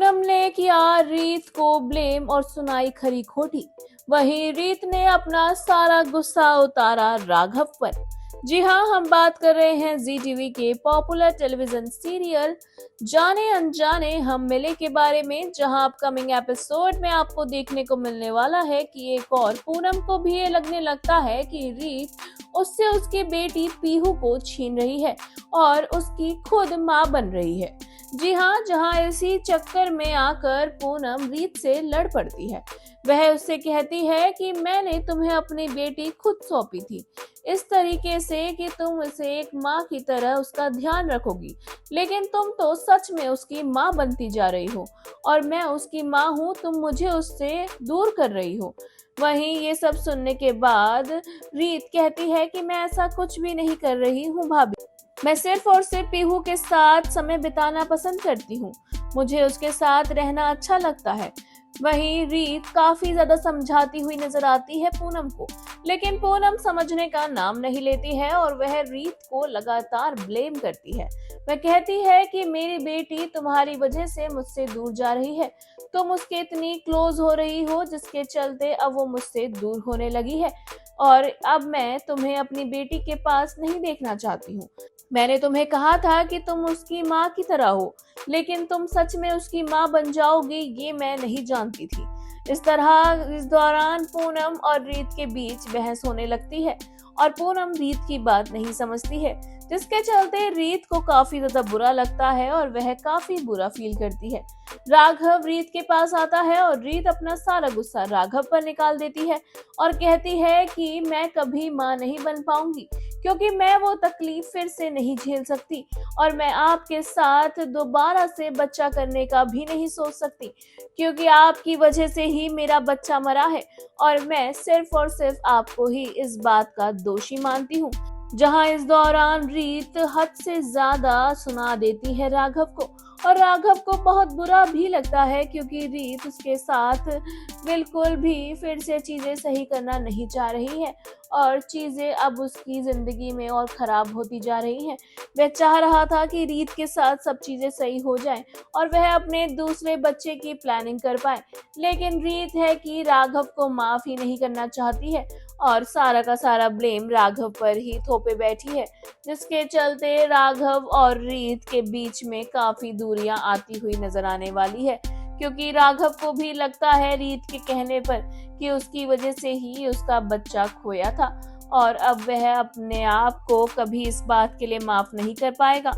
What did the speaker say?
पूनम ने किया रीत को ब्लेम और सुनाई खरी खोटी। वहीं रीत ने अपना सारा गुस्सा उतारा राघव पर। जी हाँ, हम बात कर रहे हैं जी टीवी के पॉपुलर टेलीविजन सीरियल जाने अनजाने हम मिले के बारे में, जहां अपकमिंग एपिसोड में आपको देखने को मिलने वाला है कि एक और पूनम को भी ये लगने लगता है कि रीत उससे उसकी बेटी पीहू को छीन रही है और उसकी खुद मां बन रही है। जी हाँ, जहां इसी चक्कर में आकर पूनम रीत से लड़ पड़ती है। वह उससे कहती है कि मैंने तुम्हें अपनी बेटी खुद सौंपी थी, इस तरीके से कि तुम उसे एक माँ की तरह उसका ध्यान रखोगी, लेकिन तुम तो सच में उसकी माँ बनती जा रही हो और मैं उसकी माँ हूँ, तुम मुझे उससे दूर कर रही हो। वहीं ये सब सुनने के बाद रीत कहती है कि मैं ऐसा कुछ भी नहीं कर रही हूँ भाभी, मैं सिर्फ और सिर्फ पीहू के साथ समय बिताना पसंद करती हूँ, मुझे उसके साथ रहना अच्छा लगता है। वहीं रीत काफी ज्यादा समझाती हुई नजर आती है पूनम को, लेकिन पूनम समझने का नाम नहीं लेती है और वह रीत को लगातार ब्लेम करती है। वह कहती है कि मेरी बेटी तुम्हारी वजह से मुझसे दूर जा रही है, तुम उसके इतनी क्लोज हो रही हो जिसके चलते अब वो मुझसे दूर होने लगी है और अब मैं तुम्हें अपनी बेटी के पास नहीं देखना चाहती हूँ। मैंने तुम्हें कहा था कि तुम उसकी माँ की तरह हो, लेकिन तुम सच में उसकी माँ बन जाओगी ये मैं नहीं जानती थी। इस दौरान पूनम और रीत के बीच बहस होने लगती है और पूनम रीत की बात नहीं समझती है, जिसके चलते रीत को काफी ज्यादा बुरा लगता है और वह काफी बुरा फील करती है। राघव रीत के पास आता है और रीत अपना सारा गुस्सा राघव पर निकाल देती है और कहती है कि मैं कभी माँ नहीं बन पाऊंगी, क्योंकि मैं वो तकलीफ फिर से नहीं झेल सकती और मैं आपके साथ दोबारा से बच्चा करने का भी नहीं सोच सकती, क्योंकि आपकी वजह से ही मेरा बच्चा मरा है और मैं सिर्फ और सिर्फ आपको ही इस बात का दोषी मानती हूँ। जहां इस दौरान रीत हद से ज्यादा सुना देती है राघव को और राघव को बहुत बुरा भी लगता है, क्योंकि रीत उसके साथ बिल्कुल भी फिर से चीजें सही करना नहीं चाह रही है और चीजें अब उसकी जिंदगी में और खराब होती जा रही हैं। वह चाह रहा था कि रीत के साथ सब चीजें सही हो जाएं और वह अपने दूसरे बच्चे की प्लानिंग कर पाए, लेकिन रीत है कि राघव को माफ ही नहीं करना चाहती है और सारा का सारा ब्लेम राघव पर ही थोपे बैठी है, जिसके चलते राघव और रीत के बीच में काफी दूरियां आती हुई नजर आने वाली है, क्योंकि राघव को भी लगता है रीत के कहने पर कि उसकी वजह से ही उसका बच्चा खोया था और अब वह अपने आप को कभी इस बात के लिए माफ नहीं कर पाएगा।